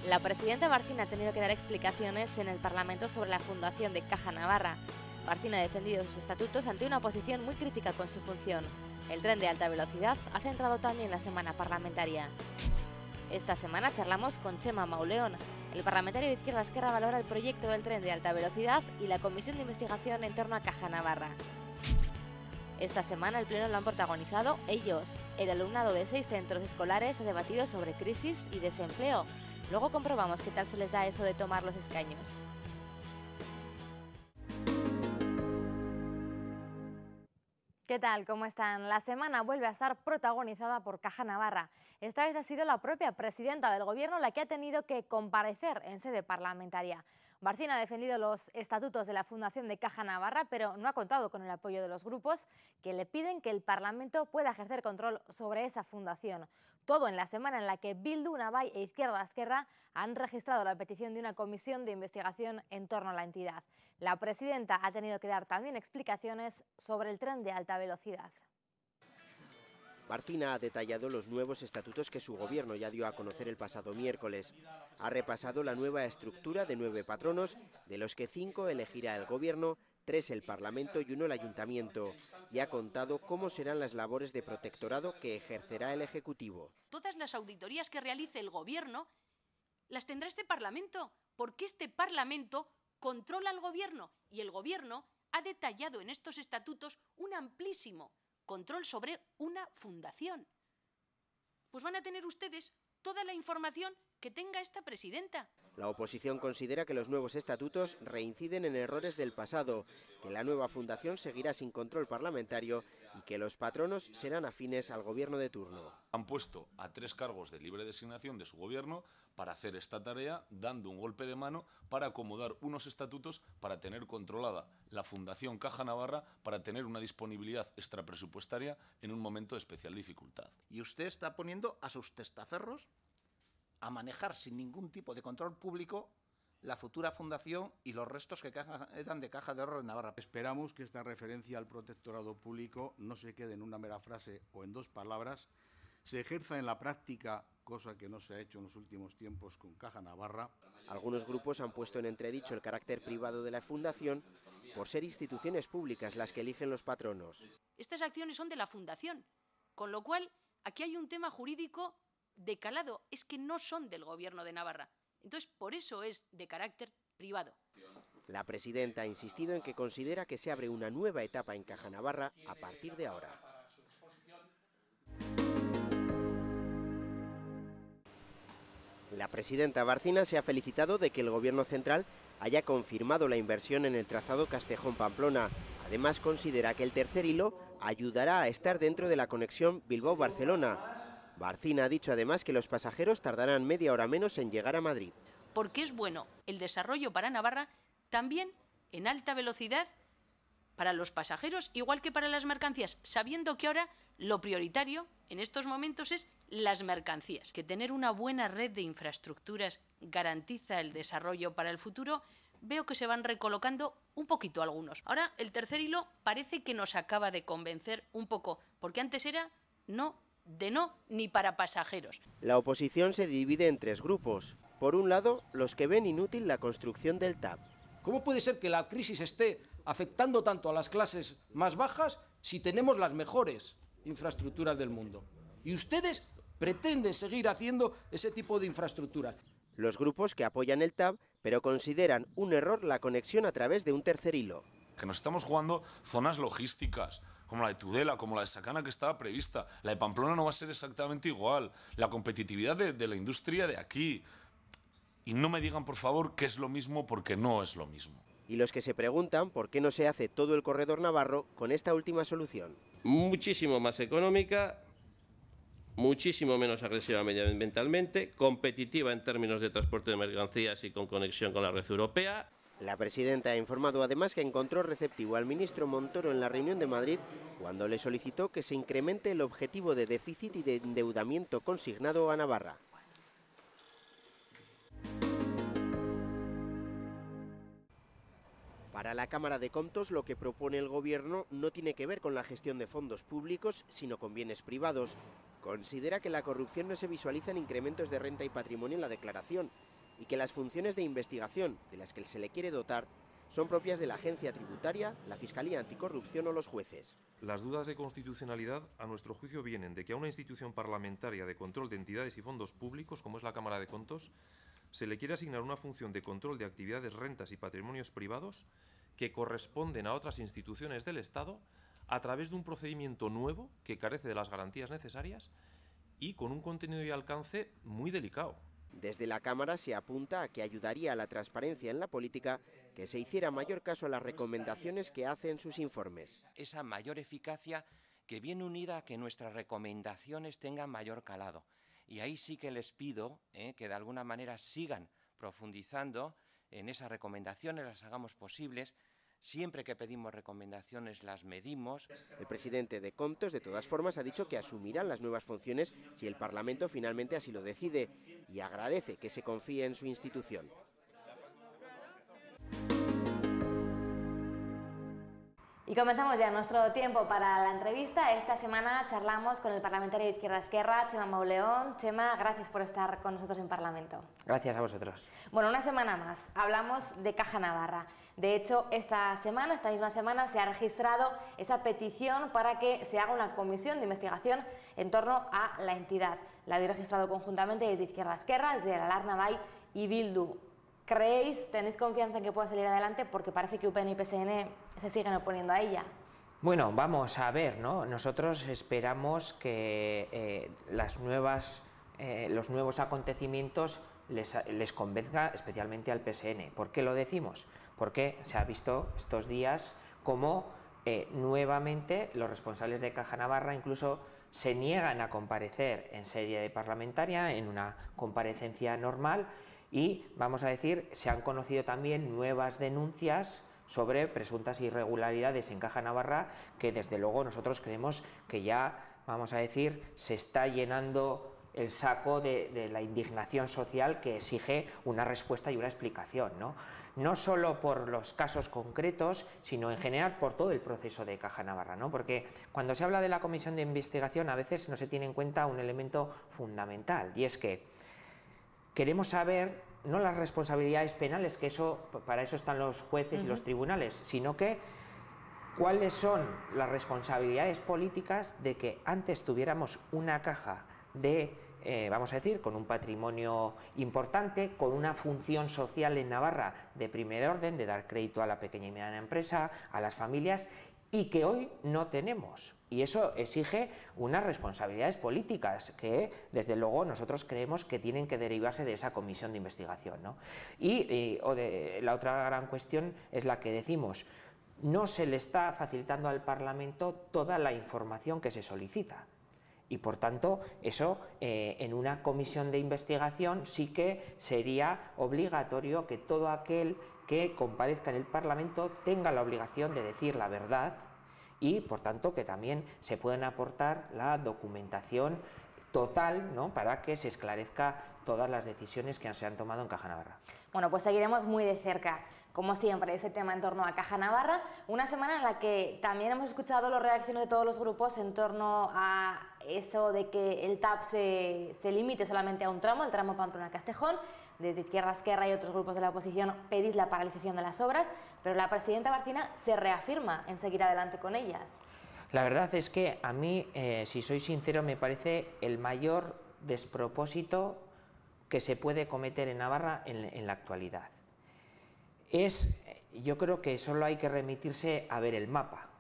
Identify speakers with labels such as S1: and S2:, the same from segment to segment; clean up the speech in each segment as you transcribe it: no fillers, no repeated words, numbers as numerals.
S1: La presidenta Barcina ha tenido que dar explicaciones en el Parlamento sobre la fundación de Caja Navarra. Barcina ha defendido sus estatutos ante una oposición muy crítica con su función. El tren de alta velocidad ha centrado también la semana parlamentaria. Esta semana charlamos con Chema Mauleón. El parlamentario de Izquierda Esquerra valora el proyecto del tren de alta velocidad y la comisión de investigación en torno a Caja Navarra. Esta semana el pleno lo han protagonizado ellos. El alumnado de 6 centros escolares ha debatido sobre crisis y desempleo. Luego comprobamos qué tal se les da eso de tomar los escaños. ¿Qué tal? ¿Cómo están? La semana vuelve a estar protagonizada por Caja Navarra. Esta vez ha sido la propia presidenta del Gobierno la que ha tenido que comparecer en sede parlamentaria. Barcina ha defendido los estatutos de la Fundación de Caja Navarra, pero no ha contado con el apoyo de los grupos que le piden que el Parlamento pueda ejercer control sobre esa fundación. Todo en la semana en la que Bildu, Navai e Izquierda Esquerra han registrado la petición de una comisión de investigación en torno a la entidad. La presidenta ha tenido que dar también explicaciones sobre el tren de alta velocidad.
S2: Barcina ha detallado los nuevos estatutos que su gobierno ya dio a conocer el pasado miércoles. Ha repasado la nueva estructura de 9 patronos, de los que 5 elegirá el gobierno, 3 el Parlamento y 1 el Ayuntamiento, y ha contado cómo serán las labores de protectorado que ejercerá el Ejecutivo.
S3: Todas las auditorías que realice el gobierno las tendrá este Parlamento, porque este Parlamento controla al gobierno y el gobierno ha detallado en estos estatutos un amplísimo control sobre una fundación. Pues van a tener ustedes toda la información que tenga esta presidenta.
S2: La oposición considera que los nuevos estatutos reinciden en errores del pasado, que la nueva fundación seguirá sin control parlamentario y que los patronos serán afines al gobierno de turno.
S4: Han puesto a 3 cargos de libre designación de su gobierno para hacer esta tarea, dando un golpe de mano para acomodar unos estatutos para tener controlada la Fundación Caja Navarra, para tener una disponibilidad extrapresupuestaria en un momento de especial dificultad.
S5: Y usted está poniendo a sus testaferros a manejar sin ningún tipo de control público la futura fundación y los restos que quedan de Caja de Ahorro de Navarra.
S6: Esperamos que esta referencia al protectorado público no se quede en una mera frase o en 2 palabras, se ejerza en la práctica, cosa que no se ha hecho en los últimos tiempos con Caja Navarra.
S2: Algunos grupos han puesto en entredicho el carácter privado de la fundación por ser instituciones públicas las que eligen los patronos.
S3: Estas acciones son de la fundación, con lo cual aquí hay un tema jurídico de calado, es que no son del gobierno de Navarra. Entonces, por eso es de carácter privado.
S2: La presidenta ha insistido en que considera que se abre una nueva etapa en Caja Navarra a partir de ahora. La presidenta Barcina se ha felicitado de que el Gobierno central haya confirmado la inversión en el trazado Castejón-Pamplona. Además, considera que el tercer hilo ayudará a estar dentro de la conexión Bilbao-Barcelona. Barcina ha dicho además que los pasajeros tardarán media hora menos en llegar a Madrid.
S3: Porque es bueno el desarrollo para Navarra también en alta velocidad para los pasajeros, igual que para las mercancías, sabiendo que ahora lo prioritario en estos momentos es las mercancías. Que tener una buena red de infraestructuras garantiza el desarrollo para el futuro. Veo que se van recolocando un poquito algunos. Ahora el tercer hilo parece que nos acaba de convencer un poco, porque antes era no ni para pasajeros.
S2: La oposición se divide en 3 grupos. Por un lado, los que ven inútil la construcción del TAV.
S7: ¿Cómo puede ser que la crisis esté afectando tanto a las clases más bajas si tenemos las mejores infraestructuras del mundo? Y ustedes pretenden seguir haciendo ese tipo de infraestructuras.
S2: Los grupos que apoyan el TAV, pero consideran un error la conexión a través de un tercer hilo.
S4: Que nos estamos jugando zonas logísticas, como la de Tudela, como la de Sacana que estaba prevista. La de Pamplona no va a ser exactamente igual. La competitividad de la industria de aquí. Y no me digan, por favor, que es lo mismo, porque no es lo mismo.
S2: Y los que se preguntan por qué no se hace todo el corredor navarro con esta última solución.
S8: Muchísimo más económica, muchísimo menos agresiva medioambientalmente, competitiva en términos de transporte de mercancías y con conexión con la red europea.
S2: La presidenta ha informado además que encontró receptivo al ministro Montoro en la reunión de Madrid cuando le solicitó que se incremente el objetivo de déficit y de endeudamiento consignado a Navarra. Para la Cámara de Comptos, lo que propone el Gobierno no tiene que ver con la gestión de fondos públicos, sino con bienes privados. Considera que la corrupción no se visualiza en incrementos de renta y patrimonio en la declaración, y que las funciones de investigación de las que se le quiere dotar son propias de la Agencia Tributaria, la Fiscalía Anticorrupción o los jueces.
S9: Las dudas de constitucionalidad, a nuestro juicio, vienen de que a una institución parlamentaria de control de entidades y fondos públicos, como es la Cámara de Contos, se le quiere asignar una función de control de actividades, rentas y patrimonios privados que corresponden a otras instituciones del Estado a través de un procedimiento nuevo que carece de las garantías necesarias y con un contenido y alcance muy delicado.
S2: Desde la Cámara se apunta a que ayudaría a la transparencia en la política que se hiciera mayor caso a las recomendaciones que hace en sus informes.
S10: Esa mayor eficacia que viene unida a que nuestras recomendaciones tengan mayor calado. Y ahí sí que les pido que de alguna manera sigan profundizando en esas recomendaciones, las hagamos posibles. Siempre que pedimos recomendaciones las medimos.
S2: El presidente de Contos, de todas formas, ha dicho que asumirán las nuevas funciones si el Parlamento finalmente así lo decide y agradece que se confíe en su institución.
S1: Y comenzamos ya nuestro tiempo para la entrevista. Esta semana charlamos con el parlamentario de Izquierda Esquerra, Chema Mauleón. Chema, gracias por estar con nosotros en Parlamento.
S11: Gracias a vosotros.
S1: Bueno, una semana más. Hablamos de Caja Navarra. De hecho, esta misma semana, se ha registrado esa petición para que se haga una comisión de investigación en torno a la entidad. La habéis registrado conjuntamente desde Izquierda Esquerra, desde Alarna Bai y Bildu. ¿Tenéis confianza en que pueda salir adelante? Porque parece que UPN y PSN se siguen oponiendo a ella.
S11: Bueno, vamos a ver, ¿no? Nosotros esperamos que los nuevos acontecimientos les convenzca especialmente al PSN. ¿Por qué lo decimos? Porque se ha visto estos días cómo nuevamente los responsables de Caja Navarra incluso se niegan a comparecer en sede parlamentaria, en una comparecencia normal, y, vamos a decir, se han conocido también nuevas denuncias sobre presuntas irregularidades en Caja Navarra que, desde luego, nosotros creemos que ya, vamos a decir, se está llenando el saco de la indignación social que exige una respuesta y una explicación, ¿no? No solo por los casos concretos, sino en general por todo el proceso de Caja Navarra, ¿no? Porque cuando se habla de la comisión de investigación a veces no se tiene en cuenta un elemento fundamental, y es que queremos saber no las responsabilidades penales, que para eso están los jueces y los tribunales, sino que cuáles son las responsabilidades políticas de que antes tuviéramos una caja vamos a decir, con un patrimonio importante, con una función social en Navarra de primer orden, de dar crédito a la pequeña y mediana empresa, a las familias, y que hoy no tenemos. Y eso exige unas responsabilidades políticas que, desde luego, nosotros creemos que tienen que derivarse de esa comisión de investigación, ¿no? La otra gran cuestión es la que decimos: no se le está facilitando al Parlamento toda la información que se solicita. Y, por tanto, eso en una comisión de investigación sí que sería obligatorio que todo aquel que comparezca en el Parlamento tenga la obligación de decir la verdad y, por tanto, que también se puedan aportar la documentación total, ¿no?, para que se esclarezca todas las decisiones que se han tomado en Caja Navarra.
S1: Bueno, pues seguiremos muy de cerca, como siempre, ese tema en torno a Caja Navarra. Una semana en la que también hemos escuchado las reacciones de todos los grupos en torno a eso de que el TAP se limite solamente a un tramo, el tramo Pamplona-Castejón. Desde Izquierda Esquerra y otros grupos de la oposición pedís la paralización de las obras, pero la presidenta Barcina se reafirma en seguir adelante con ellas.
S11: La verdad es que a mí, si soy sincero, me parece el mayor despropósito que se puede cometer en Navarra en la actualidad. Yo creo que solo hay que remitirse a ver el mapa.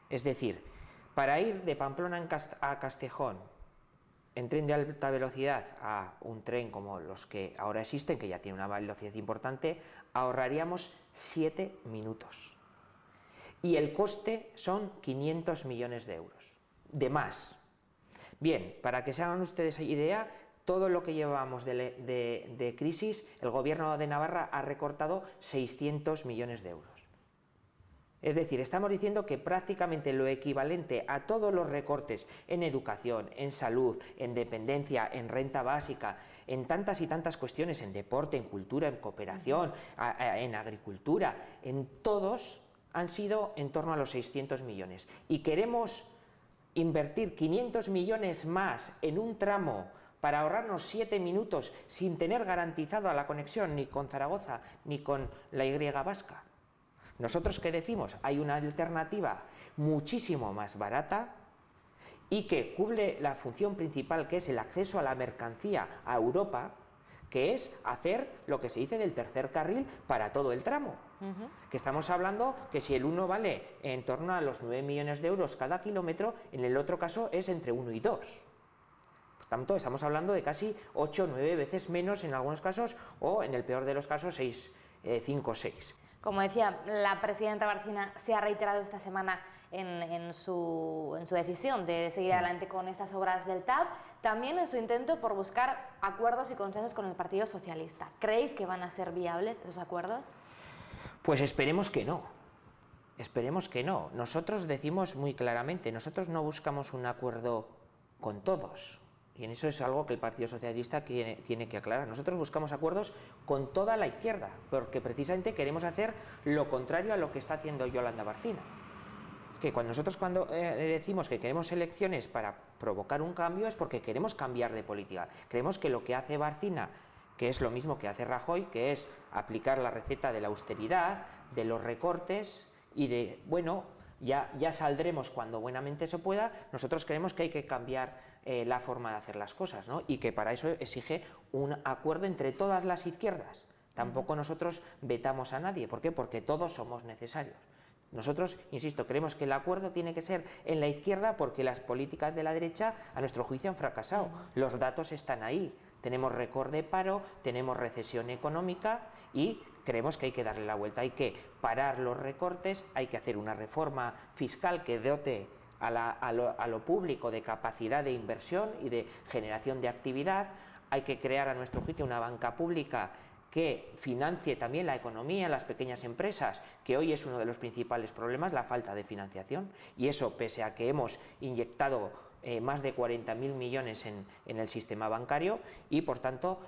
S11: Es decir, para ir de Pamplona a Castejón en tren de alta velocidad a un tren como los que ahora existen, que ya tiene una velocidad importante, ahorraríamos 7 minutos. Y el coste son 500 millones de euros, de más. Bien, para que se hagan ustedes idea, todo lo que llevamos de crisis, el Gobierno de Navarra ha recortado 600 millones de euros. Es decir, estamos diciendo que prácticamente lo equivalente a todos los recortes en educación, en salud, en dependencia, en renta básica, en tantas y tantas cuestiones, en deporte, en cultura, en cooperación, en agricultura, en todos han sido en torno a los 600 millones. Y queremos invertir 500 millones más en un tramo para ahorrarnos 7 minutos sin tener garantizada la conexión ni con Zaragoza ni con la Y vasca. ¿Nosotros qué decimos? Hay una alternativa muchísimo más barata y que cubre la función principal, que es el acceso a la mercancía a Europa, que es hacer lo que se dice del tercer carril para todo el tramo. Que estamos hablando que si el uno vale en torno a los 9 millones de euros cada kilómetro, en el otro caso es entre 1 y 2. Por tanto, estamos hablando de casi 8 o 9 veces menos en algunos casos, o en el peor de los casos 5 o 6.
S1: Como decía, la presidenta Barcina se ha reiterado esta semana en su decisión de seguir adelante con estas obras del TAV, también en su intento por buscar acuerdos y consensos con el Partido Socialista. ¿Creéis que van a ser viables esos acuerdos?
S11: Pues esperemos que no. Esperemos que no. Nosotros decimos muy claramente, nosotros no buscamos un acuerdo con todos. Y en eso es algo que el Partido Socialista tiene que aclarar. Nosotros buscamos acuerdos con toda la izquierda, porque precisamente queremos hacer lo contrario a lo que está haciendo Yolanda Barcina. Es que nosotros cuando decimos que queremos elecciones para provocar un cambio es porque queremos cambiar de política. Creemos que lo que hace Barcina, que es lo mismo que hace Rajoy, que es aplicar la receta de la austeridad, de los recortes y de, bueno, ya saldremos cuando buenamente se pueda. Nosotros creemos que hay que cambiar la forma de hacer las cosas, ¿no? Y que para eso exige un acuerdo entre todas las izquierdas. Tampoco nosotros vetamos a nadie. ¿Por qué? Porque todos somos necesarios. Nosotros, insisto, creemos que el acuerdo tiene que ser en la izquierda porque las políticas de la derecha, a nuestro juicio, han fracasado. Los datos están ahí. Tenemos récord de paro, tenemos recesión económica y creemos que hay que darle la vuelta. Hay que parar los recortes, hay que hacer una reforma fiscal que dote a lo público de capacidad de inversión y de generación de actividad. Hay que crear, a nuestro juicio, una banca pública que financie también la economía, las pequeñas empresas, que hoy es uno de los principales problemas, la falta de financiación. Y eso, pese a que hemos inyectado más de 40.000 millones en el sistema bancario y, por tanto,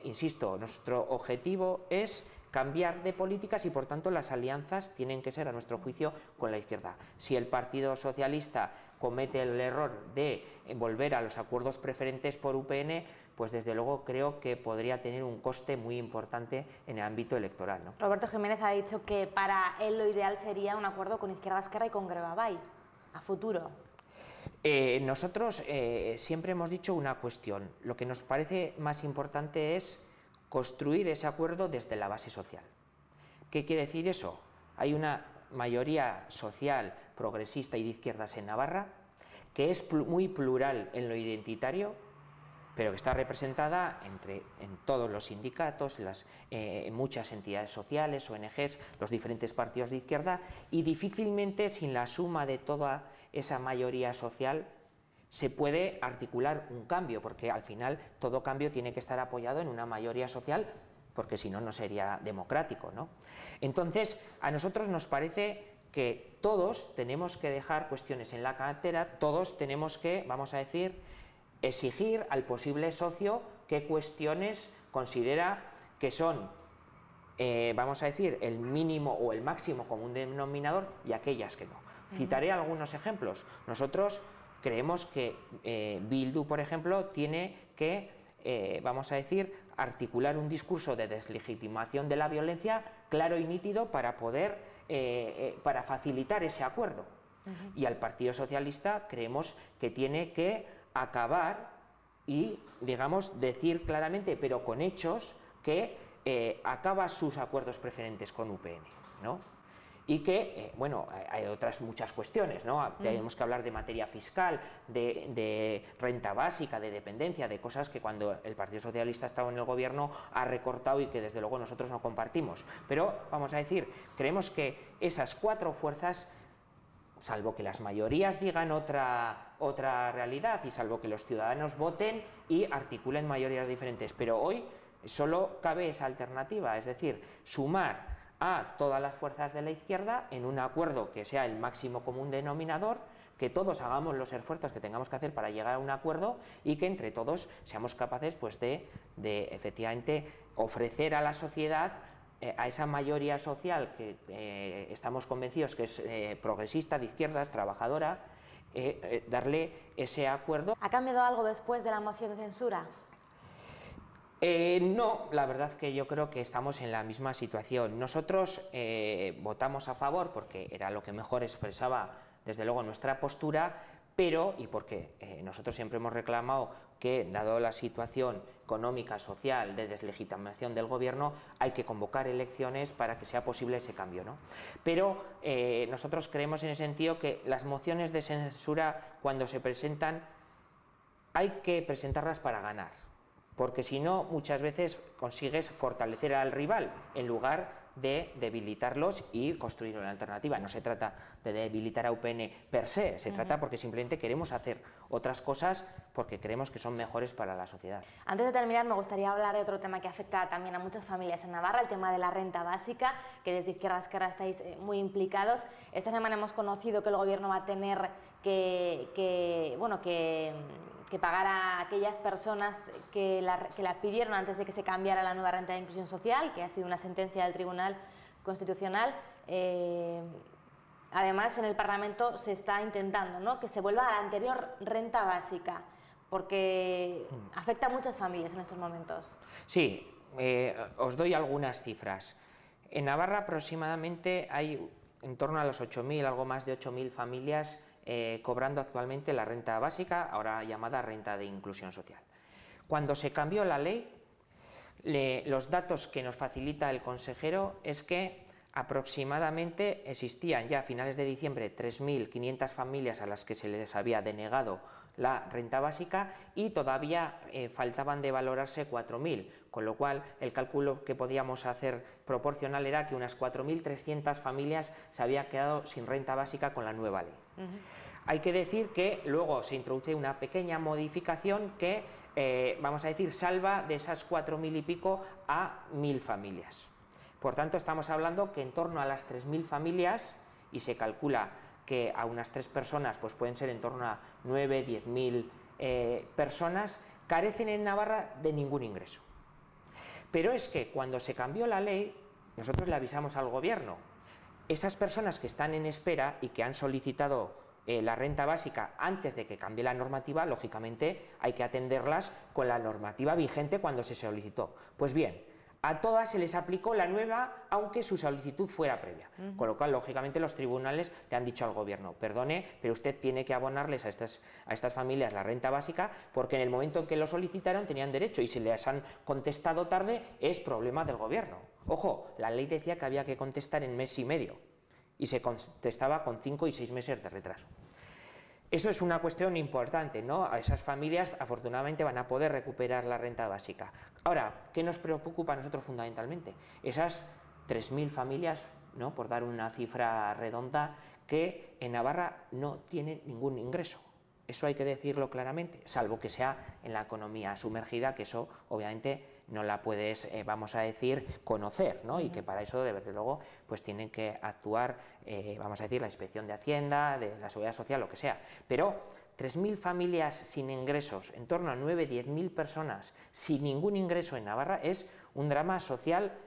S11: insisto, nuestro objetivo es cambiar de políticas y, por tanto, las alianzas tienen que ser, a nuestro juicio, con la izquierda. Si el Partido Socialista comete el error de volver a los acuerdos preferentes por UPN, pues desde luego creo que podría tener un coste muy importante en el ámbito electoral, ¿no?
S1: Roberto Jiménez ha dicho que para él lo ideal sería un acuerdo con Izquierda Esquerra y con Grebabay, a futuro.
S11: Nosotros siempre hemos dicho una cuestión. Lo que nos parece más importante es construir ese acuerdo desde la base social. ¿Qué quiere decir eso? Hay una mayoría social, progresista y de izquierdas en Navarra, que es muy plural en lo identitario, pero que está representada en todos los sindicatos, muchas entidades sociales, ONGs, los diferentes partidos de izquierda, y difícilmente sin la suma de toda esa mayoría social se puede articular un cambio, porque al final todo cambio tiene que estar apoyado en una mayoría social, porque si no, no sería democrático, ¿no? Entonces, a nosotros nos parece que todos tenemos que dejar cuestiones en la cartera, todos tenemos que, vamos a decir, exigir al posible socio qué cuestiones considera que son, vamos a decir, el mínimo o el máximo común denominador y aquellas que no. Citaré algunos ejemplos. Nosotros creemos que Bildu, por ejemplo, tiene que, vamos a decir, articular un discurso de deslegitimación de la violencia claro y nítido para poder, para facilitar ese acuerdo. Y al Partido Socialista creemos que tiene que acabar y, digamos, decir claramente, pero con hechos, que acaba sus acuerdos preferentes con UPN, ¿no? Y que, bueno, hay otras muchas cuestiones, ¿no? Tenemos que hablar de materia fiscal, de renta básica, de dependencia, de cosas que cuando el Partido Socialista ha estado en el gobierno ha recortado y que desde luego nosotros no compartimos. Pero, vamos a decir, creemos que esas cuatro fuerzas, salvo que las mayorías digan otra realidad y salvo que los ciudadanos voten y articulen mayorías diferentes, pero hoy solo cabe esa alternativa, es decir, sumar a todas las fuerzas de la izquierda en un acuerdo que sea el máximo común denominador, que todos hagamos los esfuerzos que tengamos que hacer para llegar a un acuerdo y que entre todos seamos capaces, pues, de efectivamente ofrecer a la sociedad, a esa mayoría social que estamos convencidos que es progresista, de izquierdas, trabajadora, darle ese acuerdo.
S1: ¿Ha cambiado algo después de la moción de censura?
S11: No, la verdad que yo creo que estamos en la misma situación. Nosotros votamos a favor porque era lo que mejor expresaba desde luego nuestra postura, pero, y porque nosotros siempre hemos reclamado que, dado la situación económica, social, de deslegitimación del gobierno, hay que convocar elecciones para que sea posible ese cambio, ¿no? Pero nosotros creemos en ese sentido que las mociones de censura, cuando se presentan, hay que presentarlas para ganar, porque si no, muchas veces consigues fortalecer al rival en lugar de debilitarlos y construir una alternativa. No se trata de debilitar a UPN per se, se trata porque simplemente queremos hacer otras cosas porque creemos que son mejores para la sociedad.
S1: Antes de terminar, me gustaría hablar de otro tema que afecta también a muchas familias en Navarra, el tema de la renta básica, que desde Izquierda Esquerra estáis muy implicados. Esta semana hemos conocido que el Gobierno va a tener que pagar a aquellas personas que la pidieron antes de que se cambiara la nueva renta de inclusión social, que ha sido una sentencia del Tribunal Constitucional. Además, en el Parlamento se está intentando, ¿no?, que se vuelva a la anterior renta básica, porque afecta a muchas familias en estos momentos.
S11: Sí, os doy algunas cifras. En Navarra aproximadamente hay en torno a los 8.000, algo más de 8.000 familias cobrando actualmente la renta básica, ahora llamada renta de inclusión social. Cuando se cambió la ley, los datos que nos facilita el consejero es que aproximadamente existían ya a finales de diciembre 3.500 familias a las que se les había denegado la renta básica y todavía faltaban de valorarse 4.000, con lo cual el cálculo que podíamos hacer proporcional era que unas 4.300 familias se habían quedado sin renta básica con la nueva ley. Hay que decir que luego se introduce una pequeña modificación que, vamos a decir, salva de esas 4.000 y pico a 1.000 familias. Por tanto, estamos hablando que en torno a las 3.000 familias, y se calcula que a unas 3 personas pues pueden ser en torno a 9, 10.000 personas, carecen en Navarra de ningún ingreso. Pero es que cuando se cambió la ley, nosotros le avisamos al Gobierno. Esas personas que están en espera y que han solicitado la renta básica antes de que cambie la normativa, lógicamente hay que atenderlas con la normativa vigente cuando se solicitó. Pues bien, a todas se les aplicó la nueva, aunque su solicitud fuera previa. Con lo cual, lógicamente, los tribunales le han dicho al Gobierno: perdone, pero usted tiene que abonarles a estas familias la renta básica, porque en el momento en que lo solicitaron tenían derecho, y si les han contestado tarde es problema del Gobierno. Ojo, la ley decía que había que contestar en mes y medio, y se contestaba con 5 y 6 meses de retraso. Eso es una cuestión importante, ¿no? A esas familias, afortunadamente, van a poder recuperar la renta básica. Ahora, ¿qué nos preocupa a nosotros fundamentalmente? Esas 3.000 familias, ¿no?, por dar una cifra redonda, que en Navarra no tienen ningún ingreso. Eso hay que decirlo claramente, salvo que sea en la economía sumergida, que eso, obviamente, no la puedes, vamos a decir, conocer, ¿no? Y que para eso, desde luego, pues tienen que actuar, vamos a decir, la Inspección de Hacienda, de la Seguridad Social, lo que sea. Pero 3.000 familias sin ingresos, en torno a 9, 10.000 personas sin ningún ingreso en Navarra, es un drama social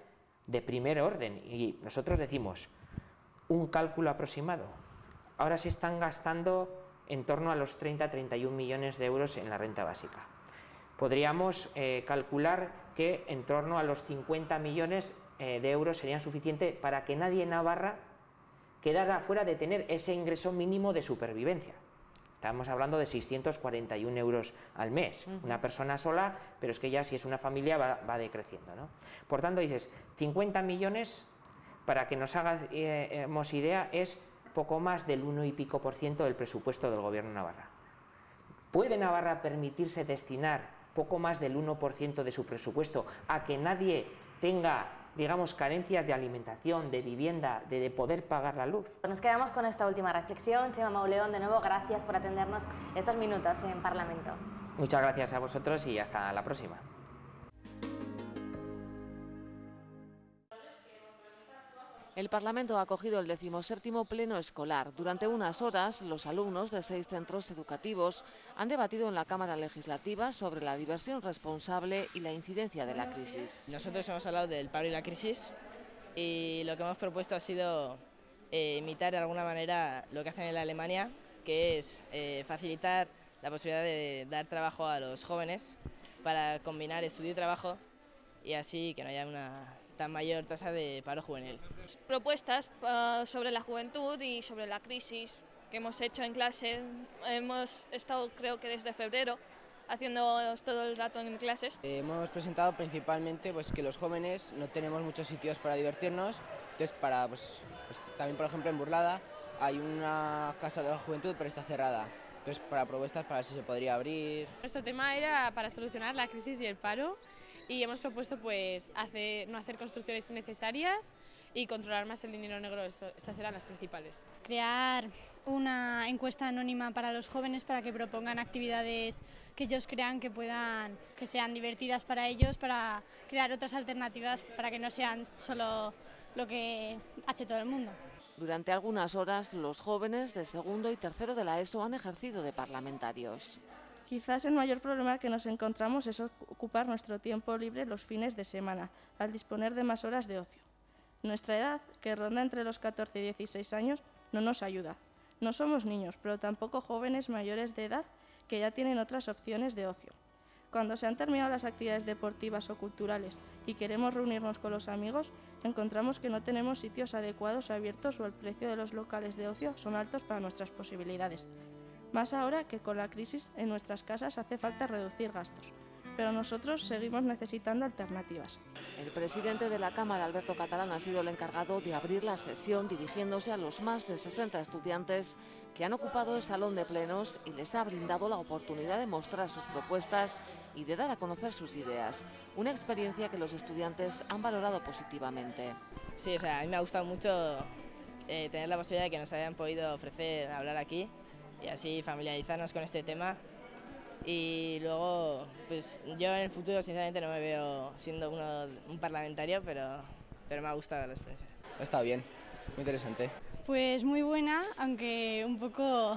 S11: de primer orden. Y nosotros decimos, un cálculo aproximado. Ahora se están gastando en torno a los 30-31 millones de euros en la renta básica. Podríamos calcular que en torno a los 50 millones de euros serían suficientes para que nadie en Navarra quedara fuera de tener ese ingreso mínimo de supervivencia. Estamos hablando de 641 euros al mes, una persona sola, pero es que ya si es una familia va decreciendo, ¿no? Por tanto, dices, 50 millones, para que nos hagamos idea, es poco más del 1 y pico % del presupuesto del Gobierno de Navarra. ¿Puede Navarra permitirse destinar poco más del 1% de su presupuesto a que nadie tenga, digamos, carencias de alimentación, de vivienda, de poder pagar la luz?
S1: Nos quedamos con esta última reflexión. Txema Mauleón, de nuevo, gracias por atendernos estos minutos en Parlamento.
S11: Muchas gracias a vosotros y hasta la próxima.
S12: El Parlamento ha acogido el 17º pleno escolar. Durante unas horas, los alumnos de 6 centros educativos han debatido en la Cámara Legislativa sobre la diversión responsable y la incidencia de la crisis.
S13: Nosotros hemos hablado del paro y la crisis, y lo que hemos propuesto ha sido imitar de alguna manera lo que hacen en Alemania, que es facilitar la posibilidad de dar trabajo a los jóvenes para combinar estudio y trabajo y así que no haya una tan mayor tasa de paro juvenil.
S14: Propuestas sobre la juventud y sobre la crisis que hemos hecho en clase. Hemos estado, creo que desde febrero, haciendo todo el rato en clases.
S15: Hemos presentado principalmente pues, que los jóvenes no tenemos muchos sitios para divertirnos, entonces pues, también por ejemplo en Burlada hay una casa de la juventud pero está cerrada, entonces para propuestas para ver si se podría abrir.
S16: Nuestro tema era para solucionar la crisis y el paro y hemos propuesto pues no hacer construcciones innecesarias y controlar más el dinero negro, esas eran las principales.
S17: Crear una encuesta anónima para los jóvenes para que propongan actividades que ellos crean que sean divertidas para ellos, para crear otras alternativas para que no sean solo lo que hace todo el mundo.
S12: Durante algunas horas, los jóvenes de segundo y tercero de la ESO han ejercido de parlamentarios.
S18: Quizás el mayor problema que nos encontramos es ocupar nuestro tiempo libre los fines de semana, al disponer de más horas de ocio. Nuestra edad, que ronda entre los 14 y 16 años, no nos ayuda. No somos niños, pero tampoco jóvenes mayores de edad que ya tienen otras opciones de ocio. Cuando se han terminado las actividades deportivas o culturales y queremos reunirnos con los amigos, encontramos que no tenemos sitios adecuados abiertos o el precio de los locales de ocio son altos para nuestras posibilidades. Más ahora que con la crisis en nuestras casas hace falta reducir gastos, pero nosotros seguimos necesitando alternativas.
S12: El presidente de la Cámara, Alberto Catalán, ha sido el encargado de abrir la sesión dirigiéndose a los más de 60 estudiantes que han ocupado el salón de plenos y les ha brindado la oportunidad de mostrar sus propuestas y de dar a conocer sus ideas. Una experiencia que los estudiantes han valorado positivamente.
S13: Sí, a mí me ha gustado mucho tener la posibilidad de que nos hayan podido ofrecer hablar aquí y así familiarizarnos con este tema. Y luego, pues yo en el futuro sinceramente no me veo siendo un parlamentario, pero me ha gustado la experiencia.
S15: Ha estado bien, muy interesante.
S17: Pues muy buena, aunque un poco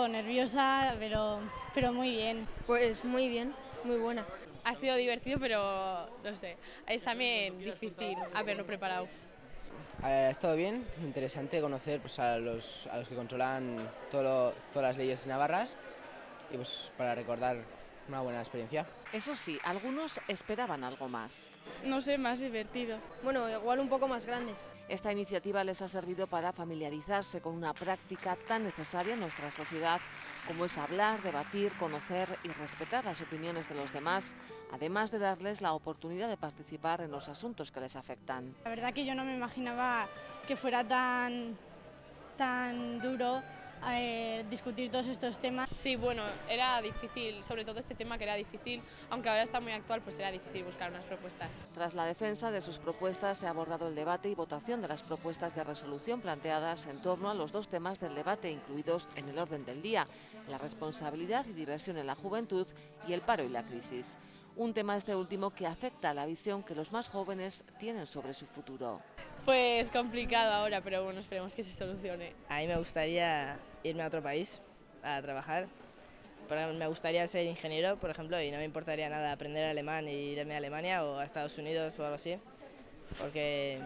S17: nerviosa, pero muy bien.
S14: Pues muy bien, muy buena.
S16: Ha sido divertido, pero no sé, es también difícil haberlo preparado.
S15: Ha estado bien, interesante conocer pues, a los que controlan todas las leyes navarras y pues para recordar una buena experiencia.
S12: Eso sí, algunos esperaban algo más.
S16: No sé, más divertido.
S14: Bueno, igual un poco más grande.
S12: Esta iniciativa les ha servido para familiarizarse con una práctica tan necesaria en nuestra sociedad como es hablar, debatir, conocer y respetar las opiniones de los demás, además de darles la oportunidad de participar en los asuntos que les afectan.
S17: La verdad que yo no me imaginaba que fuera tan duro discutir todos estos temas.
S16: Sí, bueno, era difícil, sobre todo este tema que era difícil, aunque ahora está muy actual, pues era difícil buscar unas propuestas.
S12: Tras la defensa de sus propuestas se ha abordado el debate y votación de las propuestas de resolución planteadas en torno a los dos temas del debate incluidos en el orden del día, la responsabilidad y diversión en la juventud y el paro y la crisis. Un tema este último que afecta a la visión que los más jóvenes tienen sobre su futuro.
S16: Pues complicado ahora, pero bueno, esperemos que se solucione.
S13: A mí me gustaría irme a otro país a trabajar. Me gustaría ser ingeniero, por ejemplo, y no me importaría nada aprender alemán e irme a Alemania o a Estados Unidos o algo así, porque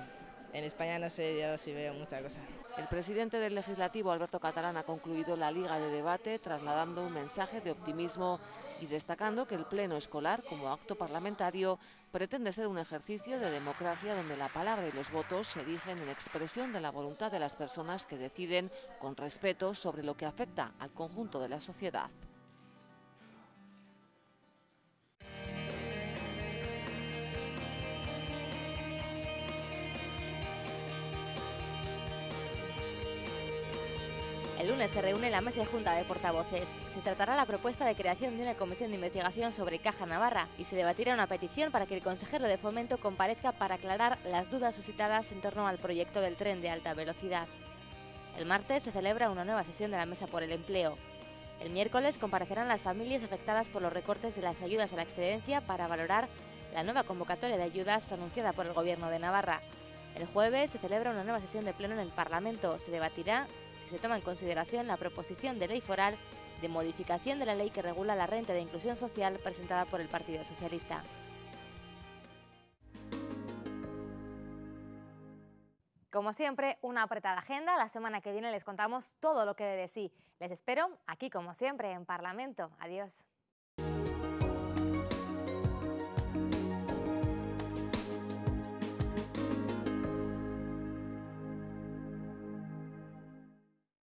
S13: en España no sé yo si veo mucha cosa.
S12: El presidente del Legislativo, Alberto Catalán, ha concluido la liga de debate trasladando un mensaje de optimismo y destacando que el pleno escolar, como acto parlamentario, pretende ser un ejercicio de democracia donde la palabra y los votos se erigen en expresión de la voluntad de las personas que deciden con respeto sobre lo que afecta al conjunto de la sociedad.
S1: El lunes se reúne la mesa de junta de portavoces. Se tratará la propuesta de creación de una comisión de investigación sobre Caja Navarra y se debatirá una petición para que el consejero de Fomento comparezca para aclarar las dudas suscitadas en torno al proyecto del tren de alta velocidad. El martes se celebra una nueva sesión de la Mesa por el Empleo. El miércoles comparecerán las familias afectadas por los recortes de las ayudas a la excedencia para valorar la nueva convocatoria de ayudas anunciada por el Gobierno de Navarra. El jueves se celebra una nueva sesión de pleno en el Parlamento. Se debatirá si se toma en consideración la proposición de ley foral de modificación de la ley que regula la renta de inclusión social presentada por el Partido Socialista. Como siempre, una apretada agenda. La semana que viene les contamos todo lo que dé de sí. Les espero aquí, como siempre, en Parlamento. Adiós.